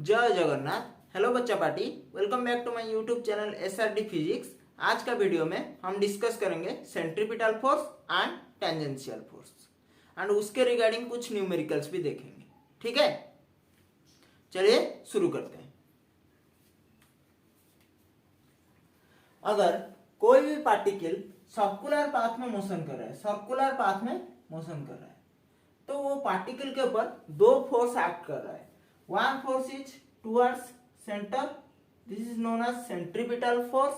जय जगन्नाथ। हेलो बच्चा party, welcome back to my YouTube channel SRD physics. आज का वीडियो में हम डिस्कस करेंगे centripetal force and tangential force and उसके रिगार्डिंग कुछ न्यूमेरिकल्स भी देखेंगे। ठीक है, चलिए शुरू करते हैं। अगर कोई भी पार्टिकल सर्कुलर पाथ में मोशन कर रहा है, तो वो पार्टिकल के ऊपर दो फोर्स एक्ट कर रहा है। One force is towards centre, this is known as centripetal force,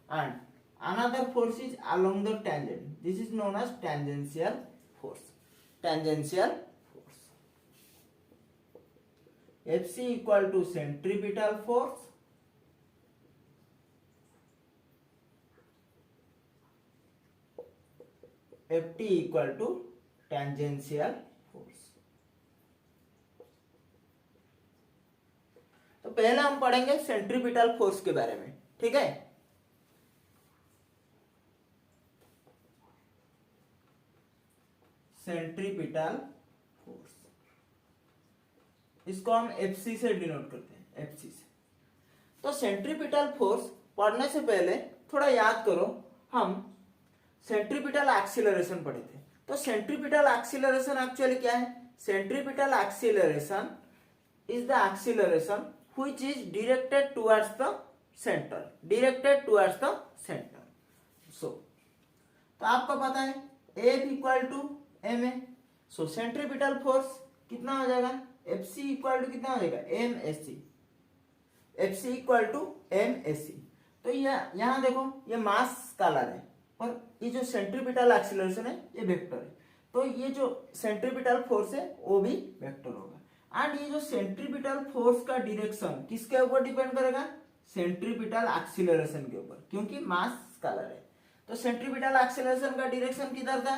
and another force is along the tangent, this is known as tangential force. Fc equal to centripetal force Ft equal to tangential force. तो पहले हम पढ़ेंगे centripetal force के बारे में। ठीक है, centripetal force, इसको हम Fc से डिनोट करते हैं, Fc से। तो सेंट्रीपिटल फोर्स पढ़ने से पहले थोड़ा याद करो, हम सेंट्रीपिटल एक्सीलरेशन पढ़े थे। तो सेंट्रीपिटल एक्सीलरेशन एक्चुअली क्या है? Centripetal acceleration is the acceleration which is directed towards the centre, so तो आपको पता है F equal to M A, so centripetal force कितना हो जाएगा? Fc इक्वल टू कितना हो जाएगा? Fc equal to msc। तो यहाँ देखो, ये मास स्केलर है और ये जो सेंट्रीपिटल एक्सीलरेशन है ये वेक्टर है। तो ये जो सेंट्रीपिटल फोर्स है वो भी वेक्टर होगा। एंड ये जो सेंट्रीपिटल फोर्स का डायरेक्शन किसके ऊपर डिपेंड करेगा? सेंट्रीपिटल एक्सीलरेशन के ऊपर, क्योंकि मास स्केलर है। तो सेंट्रीपिटल एक्सीलरेशन का डायरेक्शन किधर था?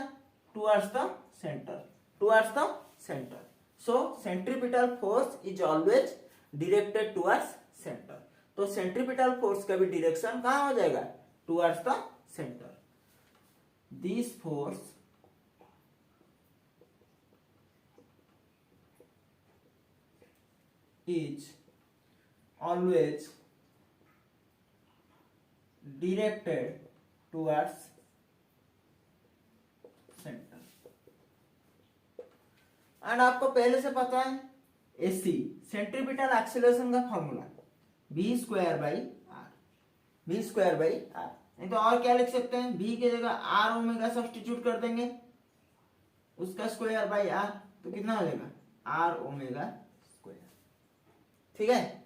Towards the centre. So centripetal force is always directed towards centre. तो सेंट्रीपिटल फोर्स का भी डायरेक्शन कहां हो जाएगा? Towards the centre. This force is always directed towards center। And आपको पहले से पता है AC सेंट्रीपिटल एक्सीलरेशन का formula v square by R. नहीं तो और क्या लिख सकते हैं? v की जगह r ओमेगा सब्स्टिट्यूट कर देंगे, उसका स्क्वायर बाई r, तो कितना हो जाएगा? r omega square. ठीक है,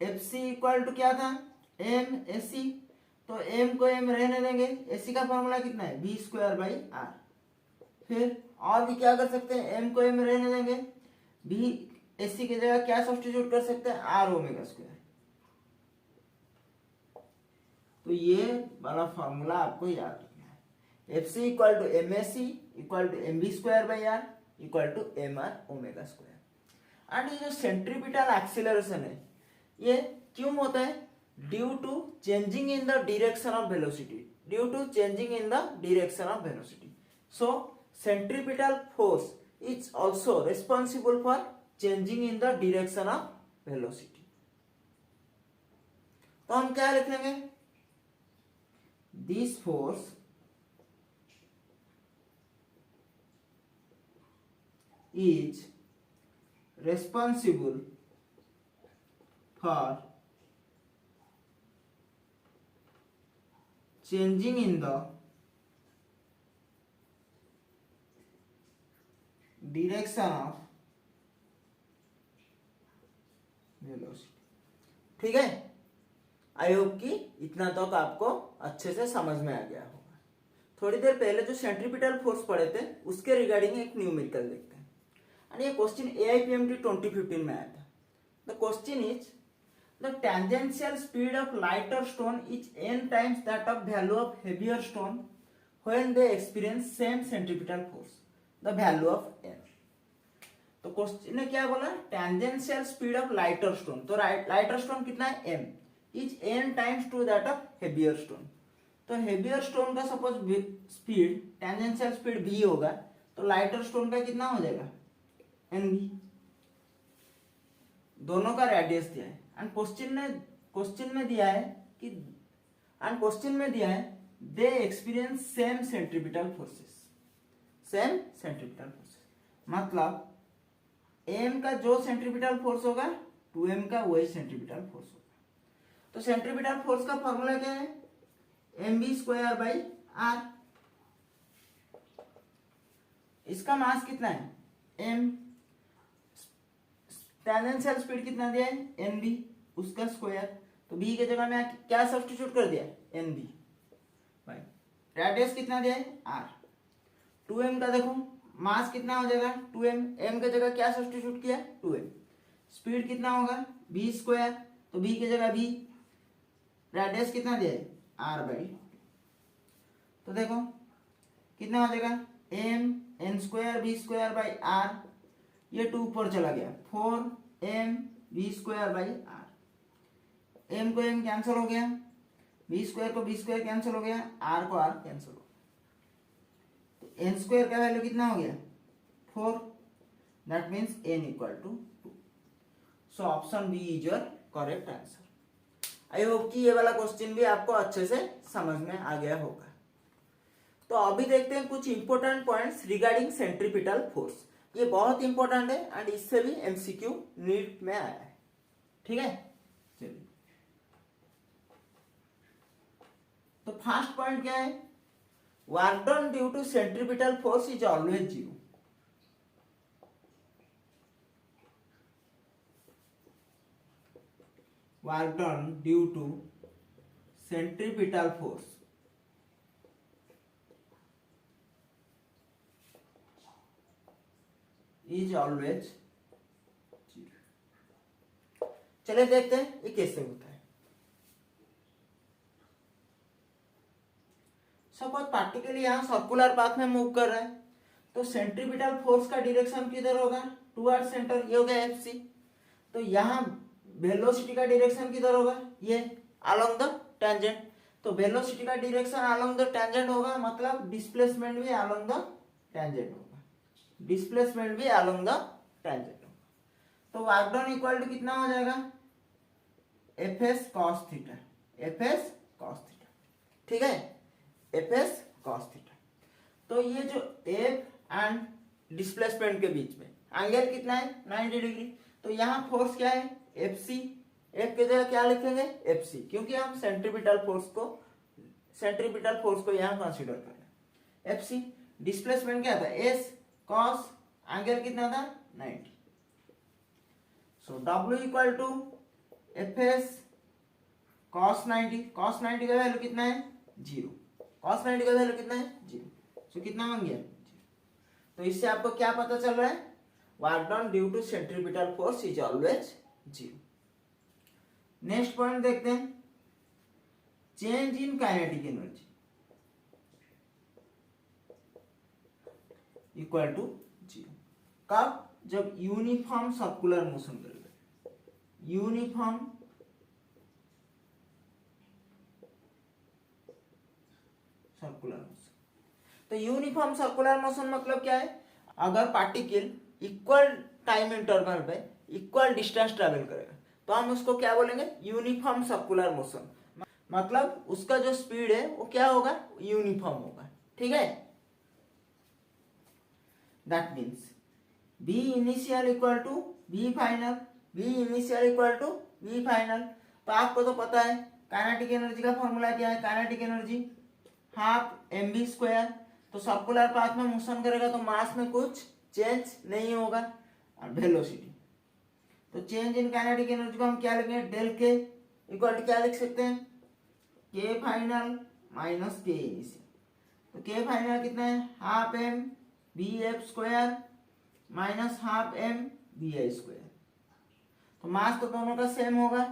Fc इक्वल टू क्या था? msc। तो m को m रहने देंगे, ac का फॉर्मूला कितना है? v square by R. फिर और भी क्या कर सकते हैं? m को m रहने देंगे, v ac की जगह क्या सब्स्टिट्यूट कर सकते हैं? r omega square. तो ये वाला फॉर्मूला आपको याद रखना है। Fc equal to msc equal to mv square by R equal to mr omega square. And ये जो सेंट्रीपिटल एक्सीलरेशन है ये क्यों होता है? Due to changing in the direction of velocity. So centripetal force is also responsible for changing in the direction of velocity. तो हम क्या लिखेंगे? This force is responsible for changing in the direction of velocity। ठीक है, आई hope कि इतना तक आपको अच्छे से समझ में आ गया होगा। थोड़ी देर पहले जो सेंट्रीपिटल फोर्स पढ़े थे उसके रिगार्डिंग एक न्यूमेरिकल देखते हैं। एंड ये क्वेश्चन AIPMT 2015 में आया था। The question is the tangential speed of lighter stone is n times that of value of heavier stone when they experience same centripetal force, the value of n। तो question ने क्या बोला? Tangential speed of lighter stone. तो lighter stone कितना है? m is n times to that of heavier stone. तो heavier stone का suppose speed, tangential speed v होगा, तो लाइटर स्टोन का कितना हो जाएगा? nv। दोनों का रेडियस दिया है एंड क्वेश्चन में दिया है कि दे एक्सपीरियंस सेम सेंट्रीपिटल फोर्सेस, मतलब m का जो सेंट्रीपिटल फोर्स होगा 2m का वही सेंट्रीपिटल फोर्स होगा। तो सेंट्रीपिटल फोर्स का फॉर्मूला क्या है, mv²/r। इसका मास कितना है m, टेंजेंशियल स्पीड कितना दिया है nb, उसका स्क्वायर, तो b के जगह में क्या सब्स्टिट्यूट कर दिया nb भाई, रेडियस कितना दिया है r, 2m का देखो मास कितना हो जाएगा 2m, m के जगह क्या सब्स्टिट्यूट किया 2m, स्पीड कितना होगा v², तो b के जगह v, रेडियस कितना दिया है r/2, तो देखो कितना हो जाएगा m n²v²/r, ये 2 ऊपर चला गया 4m v²/r, m को m कैंसिल हो गया, v² को v² कैंसिल हो गया, r को r कैंसिल हो गया, तो n² का वैल्यू कितना हो गया 4, that means n = 2। So option B is your correct answer. I hope कि ये वाला क्वेश्चन भी आपको अच्छे से समझ में आ गया होगा। तो अभी देखते हैं कुछ important points regarding centripetal force. ये बहुत इंपॉर्टेंट है एंड इससे भी एमसीक्यू नीट में आया है, ठीक है। चलिए, तो फर्स्ट पॉइंट क्या है, work done due to centripetal force is always 0। Work done due to centripetal force is always 0। चलिए देखते हैं ये कैसे होता है। सपोज पार्टिकल यहाँ सर्कुलर पाथ में मूव कर रहा है, तो सेंट्रीपिटल फोर्स का डायरेक्शन किधर होगा टुवर्ड्स सेंटर, ये हो गया एफसी। तो यहाँ वेलोसिटी का डायरेक्शन किधर होगा, ये अलोंग द टेंजेंट। तो वेलोसिटी का डायरेक्शन अलोंग द टेंजेंट होगा, मतलब डिस्प्लेसमेंट भी अलोंग द टेंजेंट होगा, डिस्प्लेसमेंट भी अलोंग द टेंजेंट होगा। तो वर्क डन इक्वल टू कितना हो जाएगा FS cos theta, FS cos theta, ठीक है, एफएस कॉस थीटा। तो ये जो एफ एंड डिस्प्लेसमेंट के बीच में एंगल कितना है 90 डिग्री। तो यहाँ फोर्स क्या है एफ सी, एफ की जगह क्या लिखेंगे एफ सी, क्योंकि हम सेंट्रीपिटल फोर्स को यहाँ कंसीडर कर रहे हैं। एफ सी डिस्प्लेसमेंट क्या था एस कॉस, एंगल कितना था 90। So W equal to F S cos 90, cos 90 का वैल्यू कितना है 0, कॉस 90 का वैल्यू कितना है 0। सो कितना बन गया 0। तो इससे आपको क्या पता चल रहा है, work done due to centripetal force is always 0। Next point देखते हैं, change in kinetic energy equal to 0। कब, जब यूनिफॉर्म सर्कुलर मोशन करेगा, यूनिफॉर्म सर्कुलर मोशन। तो यूनिफॉर्म सर्कुलर मोशन मतलब क्या है, अगर पार्टिकल इक्वल टाइम इंटरवल पे इक्वल डिस्टेंस ट्रेवल करेगा तो हम उसको क्या बोलेंगे यूनिफॉर्म सर्कुलर मोशन, मतलब उसका जो स्पीड है वो क्या होगा यूनिफॉर्म होगा, ठीक है। That means B initial equal to B final, B initial equal to B final. तो आपको तो पता है काइनेटिक एनर्जी का फॉर्मूला क्या है, kinetic energy half M B square. तो सर्कुलर पाथ में मोशन करेगा तो मास में कुछ चेंज नहीं होगा, और वेलोसिटी, तो चेंज इन काइनेटिक एनर्जी को हम क्या लिखेंगे डेल के इक्वल टू क्या लिख सकते हैं के फाइनल माइनस के इनिशियल। तो के फाइनल कितना है half M B F square minus half M B I square. तो मास तो दोनों का सेम होगा,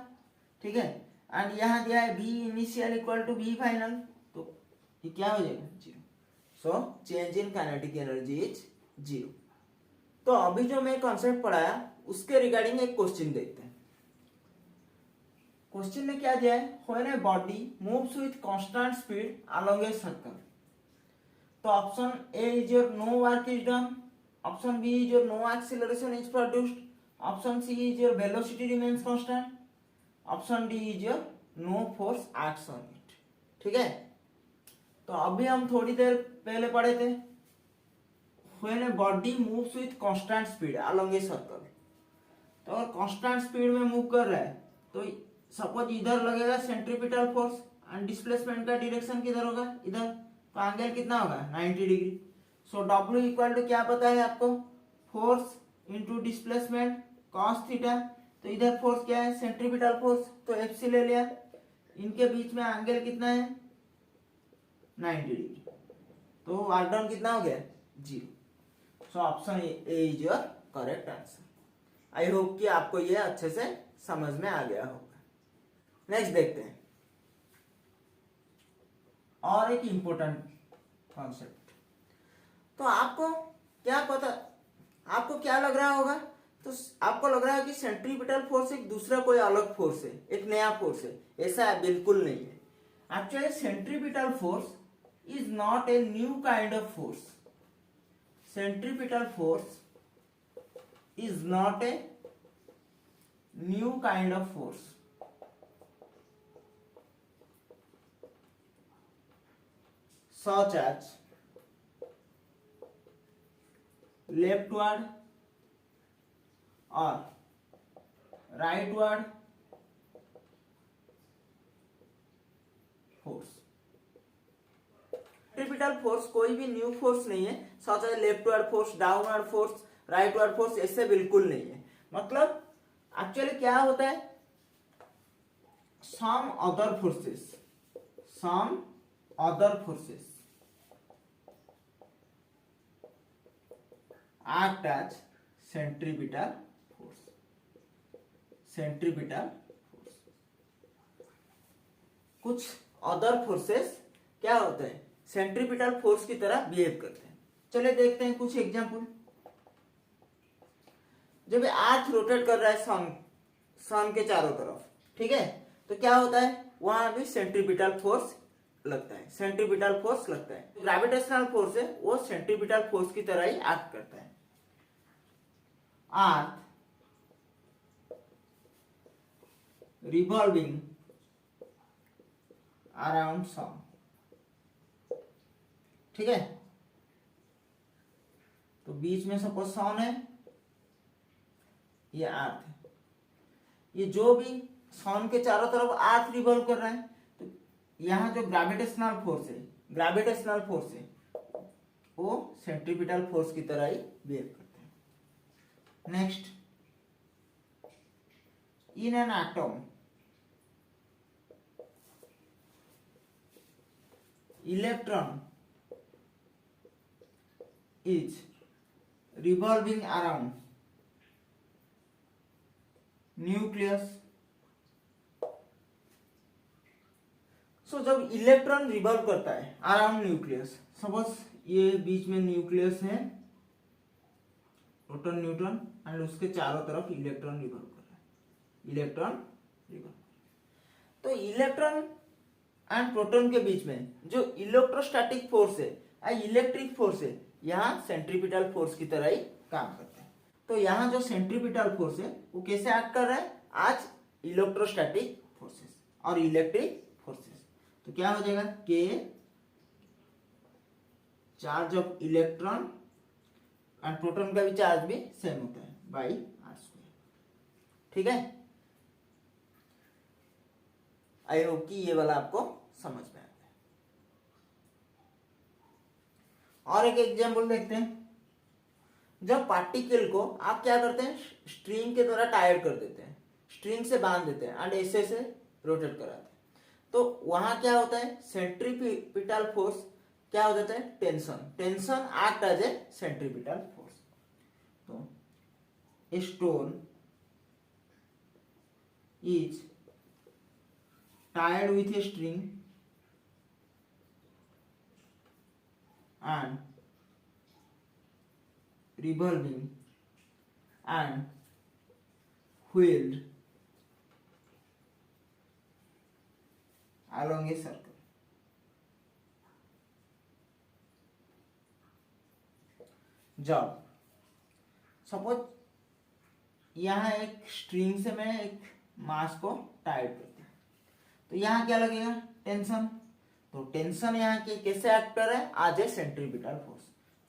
ठीक है। एंड यहाँ दिया है B initial equal to B final, तो ये क्या हो जाएगा 0। So change in kinetic energy is 0। तो अभी जो मैं कॉन्सेप्ट पढ़ाया उसके रिगार्डिंग एक क्वेश्चन देखते हैं। क्वेश्चन में क्या दिया है, when a body moves with constant speed along a circle. तो option A is your no work is done, option B is your no acceleration is produced, option C is your velocity remains constant, option D is your no force acts on it. ठीक है, तो अभी हम थोड़ी देर पहले पढ़े थे when a body moves with constant speed along a circle. तो अगर कांस्टेंट स्पीड में मूव कर रहा है तो सपोज इधर लगेगा सेंट्रीपिटल फोर्स एंड डिस्प्लेसमेंट का डायरेक्शन किधर होगा, इधर, तो एंगल कितना होगा 90 degree. So W equal to क्या पता है आपको, force into displacement cos theta. तो इधर फोर्स क्या है, सेंट्रीपिटल फोर्स, तो एफ सी ले लिया। इनके बीच में एंगल कितना है 90 डिग्री, तो वर्क डन कितना हो गया 0। सो option A is your correct answer. I hope कि आपको ये अच्छे से समझ में आ गया होगा। नेक्स्ट देखते हैं और एक इंपॉर्टेंट कॉन्सेप्ट। तो आपको क्या पता, आपको क्या लग रहा होगा, तो आपको लग रहा है कि सेंट्रीपिटल फोर्स एक दूसरा कोई अलग फोर्स है, एक नया फोर्स है। ऐसा बिल्कुल नहीं है। Actually centripetal force is not a new kind of force. Centripetal force is not a new kind of force. Such as leftward or rightward force. Centripetal force कोई भी न्यू फोर्स नहीं है, such as leftward force, downward force, rightward force, ऐसे बिल्कुल नहीं है। मतलब actually क्या होता है, some other forces act as centripetal force। कुछ अदर फोर्सेस क्या होते हैं, सेंट्रीपिटल फोर्स की तरह बिहेव करते हैं। चलिए देखते हैं कुछ एग्जांपल। जब अर्थ रोटेट कर रहा है सन के चारों तरफ, ठीक है, तो क्या होता है, वहां भी सेंट्रीपिटल फोर्स लगता है। ग्रेविटेशनल फोर्स है वो सेंट्रीपिटल फोर्स की तरह ही एक्ट करता है। अर्थ रिवॉल्विंग अराउंड सन, ठीक है, तो बीच में सपोज सन है, ये अर्थ है, ये जो भी सन के चारों तरफ अर्थ रिवॉल्व कर रहा है, तो यहाँ जो ग्रेविटेशनल फोर्स है वो सेंट्रीपिटल फोर्स की तरह ही बिहेव करते हैं। Next, in an atom electron is revolving around nucleus। जब इलेक्ट्रॉन रिवॉल्व करता है अराउंड न्यूक्लियस, सपोज ये बीच में न्यूक्लियस है, प्रोटॉन न्यूट्रॉन, एंड उसके चारों तरफ इलेक्ट्रॉन रिवॉल्व कर रहा है, तो इलेक्ट्रॉन एंड प्रोटॉन के बीच में जो इलेक्ट्रोस्टैटिक फोर्स है, इलेक्ट्रिक फोर्स है, यहाँ सेंट्रीपिटल फोर्स की तरह ही काम करता है। तो यहाँ जो सेंट्रीपिटल फोर्स है वो कैसे एक्ट कर रहा है, आज इलेक्ट्रोस्टैटिक फोर्सेस और इलेक्ट्रिक फोर्सेस। तो क्या हो जाएगा, के charge of electron and proton का भी चार्ज भी सेम होता है बाई आर स्क्वायर। ठीक है, आई होप कि ये वाला आपको समझ में आ गया। और एक एग्जांपल देखते हैं। जब पार्टिकल को आप क्या करते हैं, स्ट्रिंग के द्वारा टायर कर देते हैं, स्ट्रिंग से बांध देते हैं एंड ऐसे से रोटेट कराते हैं, तो वहां क्या होता है, सेंट्रीपिटल फोर्स क्या हो जाता है, tension act as a centripetal force. तो a stone is tied with a string and revolving and wheeled along a circle। जब सपोज यहाँ एक स्ट्रिंग से मैं एक मास को टाइड कर दिया, तो यहाँ क्या लगेगा, टेंशन। तो टेंशन यहाँ की कैसे एक्ट कर रहा है, as a centripetal force.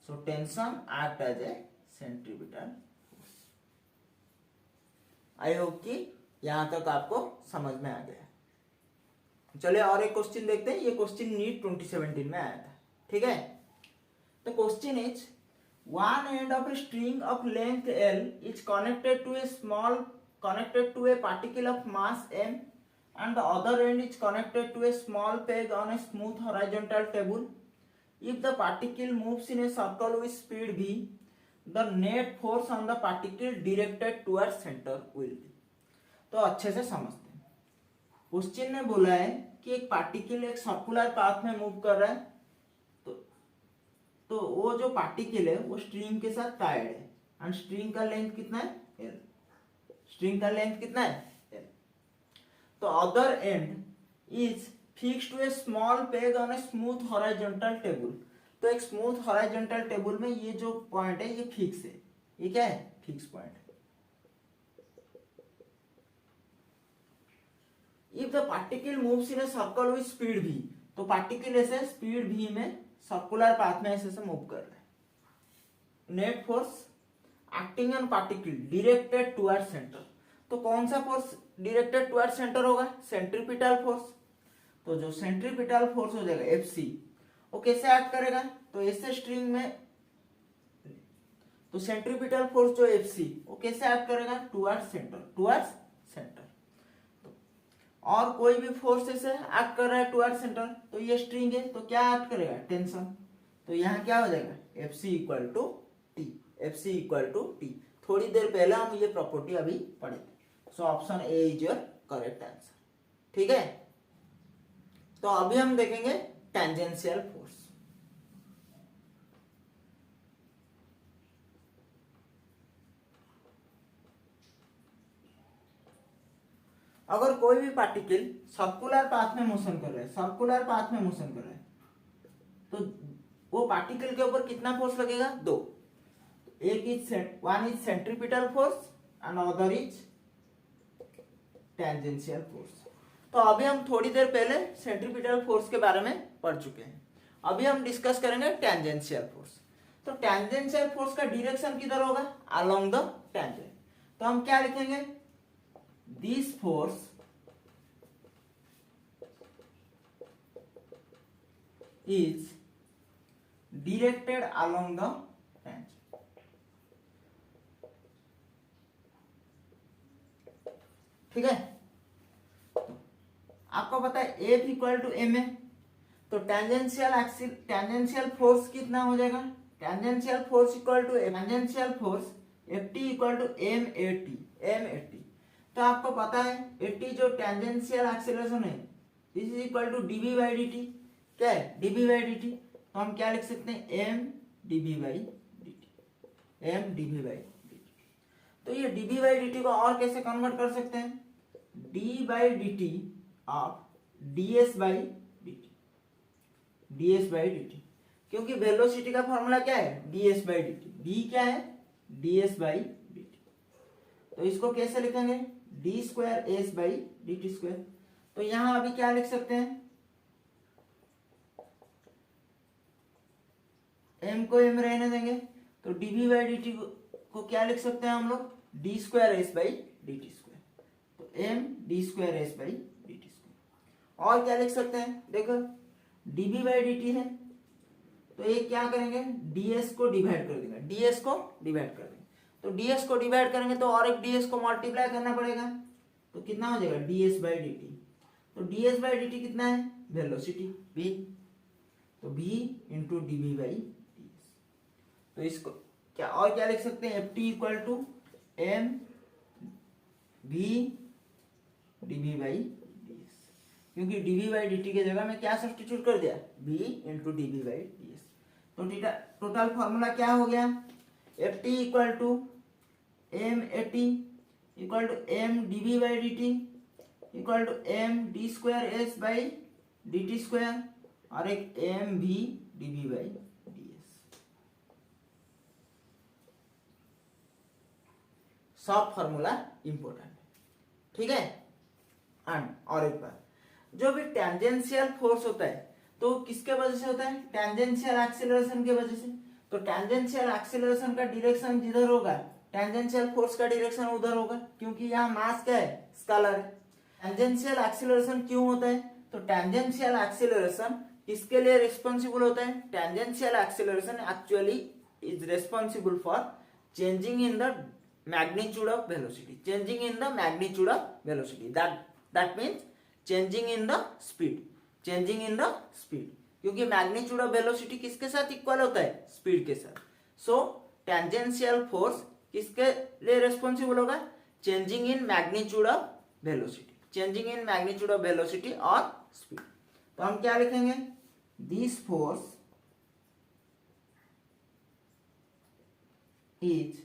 So tension act as a centripetal force. I hope कि यहां तक आपको समझ में आ गया। चलिए और एक क्वेश्चन देखते हैं। ये क्वेश्चन नीट 2017 में आया था, ठीक है। The question is, one end of a string of length L is connected to a particle of mass M, and the other end is connected to a small peg on a smooth horizontal table. If the particle moves in a circle with speed v, the net force on the particle directed towards center will be. तो अच्छे से समझते हैं। Question ने बोला है कि एक पार्टिकल एक सर्कुलर पाथ में मूव कर रहा है, तो वो जो पार्टिकल है वो स्ट्रिंग के साथ टाइड है, एंड स्ट्रिंग का लेंथ कितना है, एल। स्ट्रिंग का लेंथ कितना है, एल। तो other end is fixed to a small peg on a smooth horizontal table. तो एक स्मूथ हॉरिजॉन्टल टेबल में ये जो पॉइंट है ये फिक्स है, ये क्या है, फिक्स पॉइंट है। If the particle moves in a circle with speed v, तो पार्टिकल ऐसे स्पीड v में सर्कुलर पाथ में ऐसे मूव कर रहा है। Net force acting on particle directed towards centre. तो कौन सा फोर्स डायरेक्टेड टुवर्ड्स सेंटर होगा, सेंट्रीपिटल फोर्स। तो जो सेंट्रीपिटल फोर्स हो जाएगा Fc, वो कैसे एक्ट करेगा, तो ऐसे स्ट्रिंग में, तो सेंट्रीपिटल फोर्स जो Fc वो कैसे एक्ट करेगा, टुवर्ड्स सेंटर, टुवर्ड्स सेंटर। और कोई भी फोर्स से एक्ट कर रहा है टुवर्ड सेंटर, तो ये स्ट्रिंग है, तो क्या एक्ट करेगा, टेंशन। तो यहाँ क्या हो जाएगा, Fc equal to T, Fc equal to T. थोड़ी देर पहले हम ये प्रॉपर्टी अभी पढ़े थे। So option A is your correct answer, ठीक है। तो अभी हम देखेंगे टेंजेंशियल फोर्स। अगर कोई भी पार्टिकल सर्कुलर पाथ में मोशन कर रहा है, सर्कुलर पाथ में मोशन कर रहा है, तो वो पार्टिकल के ऊपर कितना फोर्स लगेगा, दो। एक is one is centripetal force and other is tangential force. तो अभी हम थोड़ी देर पहले सेंट्रीपिटल फोर्स के बारे में पढ़ चुके हैं। अभी हम डिस्कस करेंगे टेंजेंशियल फोर्स। तो टेंजेंशियल फोर्स का डायरेक्शन किधर होगा, अलोंग द टेंजेंट। तो हम क्या लिखेंगे, this force is directed along the tangent। ठीक है, आपको पता है F इक्वल टू एम है, तो टेंजेंशियल फोर्स कितना हो जाएगा, tangential force equal to tangential force Ft equal to M A T. तो आपको पता है एटी जो टेंजेंशियल एक्सेलरेशन है, this is equal to DV by D T. क्या है, डीबी बाई डी टी। तो हम क्या लिख सकते हैं, M DV by D T, M DV by D T. तो ये डीबी बाई डी टी को और कैसे कन्वर्ट कर सकते हैं, D by D T of DS by D T, DS by D T. क्योंकि वेलोसिटी का फॉर्मूला क्या है, DS by D T. D क्या है, डीएस बाई डी टी। तो इसको कैसे लिखेंगे, D square S by D T square. तो यहां अभी क्या लिख सकते हैं, एम को एम रहने देंगे, तो डीबी बाई डी टी को क्या लिख सकते हैं हम लोग, D square S by D T square. तो M D square S by D T square. और क्या लिख सकते हैं, देखो डीबी बाई डी टी है, तो ये क्या करेंगे, डीएस को डिवाइड कर देंगे, डीएस को डिवाइड कर देंगे। तो डीएस को डिवाइड करेंगे तो और एक डीएस को मल्टीप्लाई करना पड़ेगा, तो कितना हो जाएगा, डीएस बाई डी टी। तो डीएस बाई डी टी कितना है, वेलोसिटी v, तो v into DV by DS. तो इसको क्या और क्या लिख सकते हैं, F T equal to M V DV by DS. क्योंकि डीबी बाई डी टी के जगह में क्या सब्स्टिट्यूट कर दिया, v into DV by DS. तो टोटल फॉर्मूला क्या हो गया, F T equal to M A T equal to M DV by D T equal to M D square S by D T square और एक M V DV by D S. सब formula important है, ठीक है। And और एक बार, जो भी टेंजेंशियल फोर्स होता है तो किसके वजह से होता है, टेंजेंशियल एक्सीलरेशन के वजह से। तो टेंजेंशियल एक्सीलरेशन का डायरेक्शन जिधर होगा, टेंजेंशियल फोर्स का डायरेक्शन उधर होगा, क्योंकि यहाँ मास क्या है, स्केलर है। टेंजेंशियल एक्सीलरेशन क्यों होता है, तो टेंजेंशियल एक्सीलरेशन किसके लिए रिस्पॉन्सिबल होता है, tangential acceleration actually is responsible for changing in the magnitude of velocity, changing in the magnitude of velocity, that means changing in the speed, changing in the speed, क्योंकि magnitude of velocity किसके साथ equal होता है, speed के साथ। सो tangential force किसके लिए responsible होगा, changing in magnitude of velocity, changing in magnitude of velocity और स्पीड। तो हम क्या लिखेंगे, this force is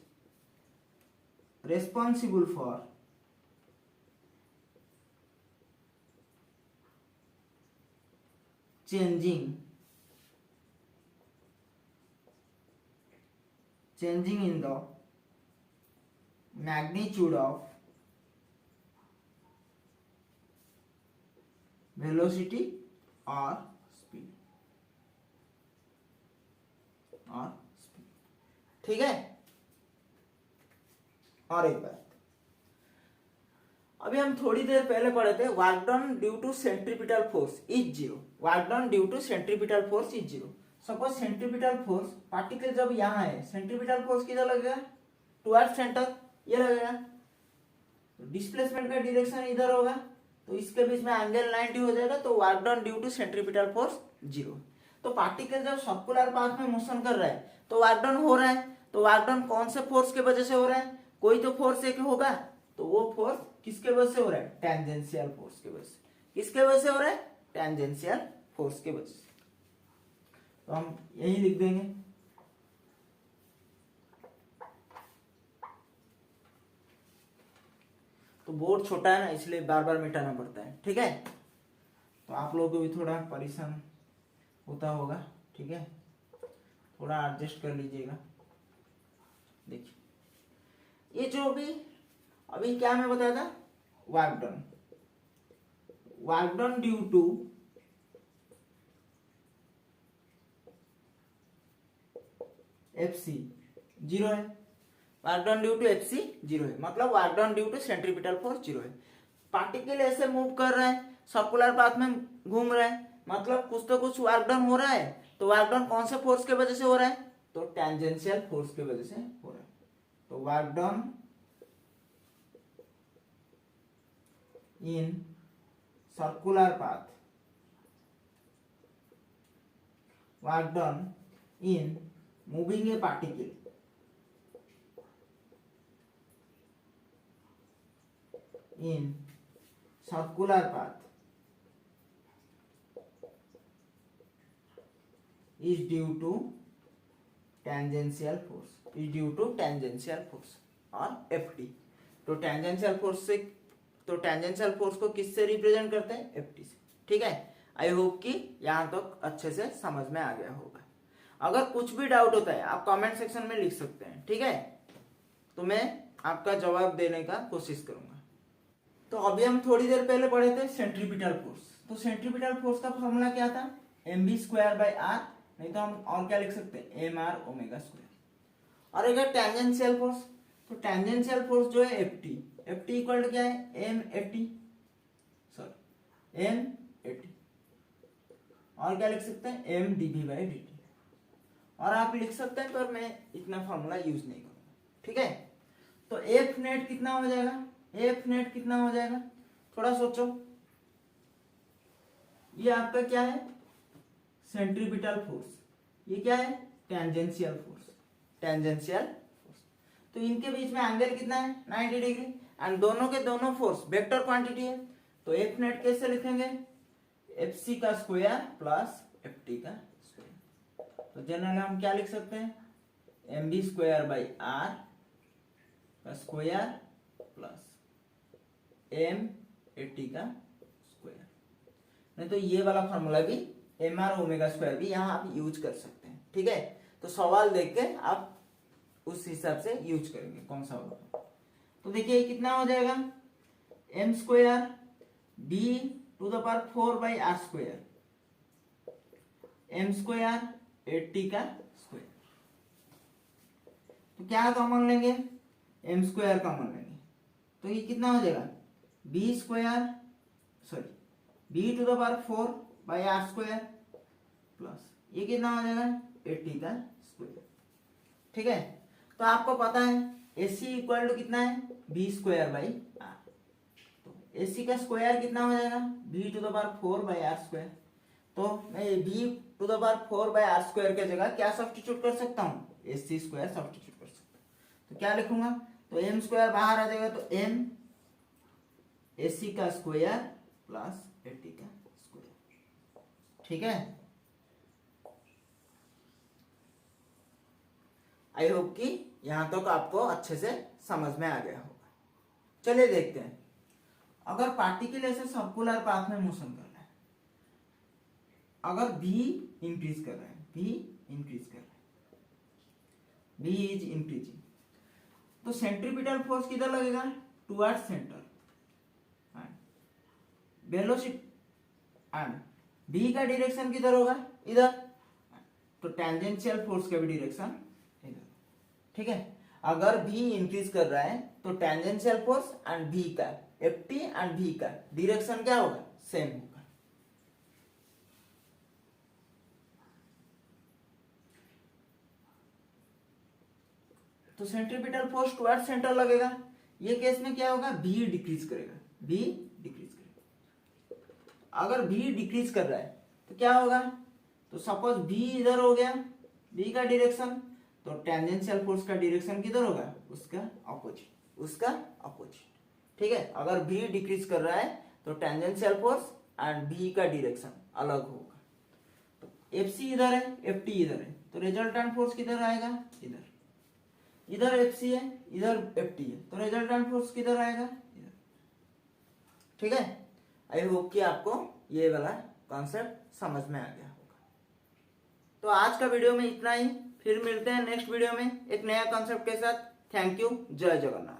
responsible for changing in the magnitude of velocity or speed, ठीक है। और एक बार, अभी हम थोड़ी देर पहले पढ़े थे work done due to centripetal force is zero, work done due to centripetal force is zero. Suppose centripetal force, particle जब यहाँ है, सेंट्रीपिटल फोर्स किधर लगेगा, टुवर्ड्स सेंटर, ये लगेगा। डिस्प्लेसमेंट का डायरेक्शन इधर होगा, तो इसके बीच में एंगल 90 हो जाएगा, तो work done due to centripetal force zero. तो पार्टिकल जब सर्कुलर पाथ में मोशन कर रहा है तो वर्क डन हो रहा है, तो वर्क डन कौन से फोर्स के वजह से हो रहा है, कोई तो फोर्स एक होगा, तो वो फोर्स किसके वजह से हो रहा है, टेंजेंशियल फोर्स के वजह से। किसके वजह से हो रहा है, टेंजेंशियल फोर्स के वजह से। तो हम यही लिख देंगे, तो बोर्ड छोटा है ना, इसलिए बार बार मिटाना पड़ता है, ठीक है। तो आप लोगों को भी थोड़ा परेशान होता होगा, ठीक है, थोड़ा एडजस्ट कर लीजिएगा। देखिए ये जो भी अभी क्या मैं बताया था, work done due to FC zero है, work done due to FC zero है, मतलब work done due to centripetal force zero है। पार्टिकल ऐसे मूव कर रहा है, सर्कुलर पाथ में घूम रहा है, मतलब कुछ तो कुछ वर्क डन हो रहा है। तो वर्क डन कौन से फोर्स के वजह से हो रहा है, तो टेंजेंशियल फोर्स के वजह से हो रहा है। तो work done in circular path, work done in moving A particle in circular path is due to tangential force, is due to tangential force और Ft। तो टेंजेंशियल फोर्स से, तो टेंजेंशियल फोर्स को किससे रिप्रेजेंट करते हैं, Ft से, ठीक है। आई होप कि यहाँ तक तो अच्छे से समझ में आ गया होगा। अगर कुछ भी डाउट होता है आप कमेंट सेक्शन में लिख सकते हैं, ठीक है, तो मैं आपका जवाब देने का कोशिश करूंगा। तो अभी हम थोड़ी देर पहले पढ़े थे सेंट्रीपिटल फोर्स। तो सेंट्रीपिटल फोर्स का फॉर्मूला क्या था, mv²/r, नहीं तो हम और क्या लिख सकते हैं, mr⍵²। और अगर टेंजेंशियल फोर्स, तो टेंजेंशियल फोर्स जो है ft इक्वल टू क्या है, m80, सॉरी m80, और क्या लिख सकते हैं, mdv/dt। और आप लिख सकते हैं, पर मैं इतना फॉर्मूला यूज नहीं करूंगा, ठीक है। तो एफ नेट कितना हो जाएगा, एफ नेट कितना हो जाएगा, थोड़ा सोचो। ये आपका क्या है, सेंट्रीपिटल फोर्स, ये क्या है, टेंजेंशियल फोर्स, टेंजेंशियल फोर्स। तो इनके बीच में एंगल कितना है, 90 डिग्री, एंड दोनों के दोनों फोर्स वेक्टर क्वांटिटी है। तो एफ नेट कैसे लिखेंगे, एफ सी का स्क्वायर प्लस एफ टी का स्क्वायर। तो जनरल हम क्या लिख सकते हैं, mv²/r का स्क्वायर प्लस m80 का स्क्वायर। नहीं तो ये वाला फॉर्मूला भी mr⍵² भी यहाँ आप यूज कर सकते हैं, ठीक है। तो सवाल देख के आप उस हिसाब से यूज करेंगे कौन सा होगा। तो देखिए ये कितना हो जाएगा, m square b to the power 4/r², m square 80 का स्क्वायर। तो क्या कॉमन लेंगे, m स्क्वायर कॉमन लेंगे, तो ये कितना हो जाएगा b square b to the power 4/r² plus ये कितना हो जाएगा 80 का स्क्वायर। ठीक है, तो आपको पता है AC इक्वल टू कितना है b²/r, तो AC का स्क्वायर कितना हो जाएगा b to the power 4/r²। तो मैं b to the power 4/r² के जगह क्या सब्स्टिट्यूट कर सकता हूँ, AC स्क्वायर सब्स्टिट्यूट कर सकता हूँ। तो क्या लिखूंगा, तो m स्क्वायर बाहर आ जाएगा, तो m AC का स्क्वायर प्लस 80 का स्क्वायर। ठीक है, आई होप कि यहां तक आपको अच्छे से समझ में आ गया होगा। चलिए देखते हैं, अगर पार्टिकल ऐसे सर्कुलर पाथ में मोशन कर रहा है, अगर v इंक्रीज कर रहा है, v इज इंक्रीजिंग, तो सेंट्रीपिटल फोर्स किधर लगेगा, towards centre, velocity and v का डायरेक्शन किधर होगा, इधर, तो टेंजेंशियल फोर्स का भी डायरेक्शन इधर। ठीक है, अगर v इंक्रीज कर रहा है तो टेंजेंशियल फोर्स एंड v का Ft एंड v का डायरेक्शन क्या होगा, सेम होगा। तो सेंट्रीपिटल फोर्स टुवर्ड्स सेंटर लगेगा, ये केस में क्या होगा, v डिक्रीज करेगा, अगर v डिक्रीज कर रहा है तो क्या होगा, तो सपोज v इधर हो गया, v का डायरेक्शन, तो टेंजेंशियल फोर्स का डायरेक्शन किधर होगा, उसका अपोजिट। ठीक है, अगर v डिक्रीज कर रहा है तो टेंजेंशियल फोर्स एंड v का डायरेक्शन अलग होगा। तो FC इधर है, FT इधर है, तो रिजल्टेंट फोर्स किधर आएगा, इधर FC है, इधर FT है, तो रिजल्टेंट फोर्स किधर आएगा, इधर। ठीक है, आई होप कि आपको ये वाला कॉन्सेप्ट समझ में आ गया होगा। तो आज का वीडियो में इतना ही, फिर मिलते हैं नेक्स्ट वीडियो में एक नया कॉन्सेप्ट के साथ। थैंक यू, जय जगन्नाथ।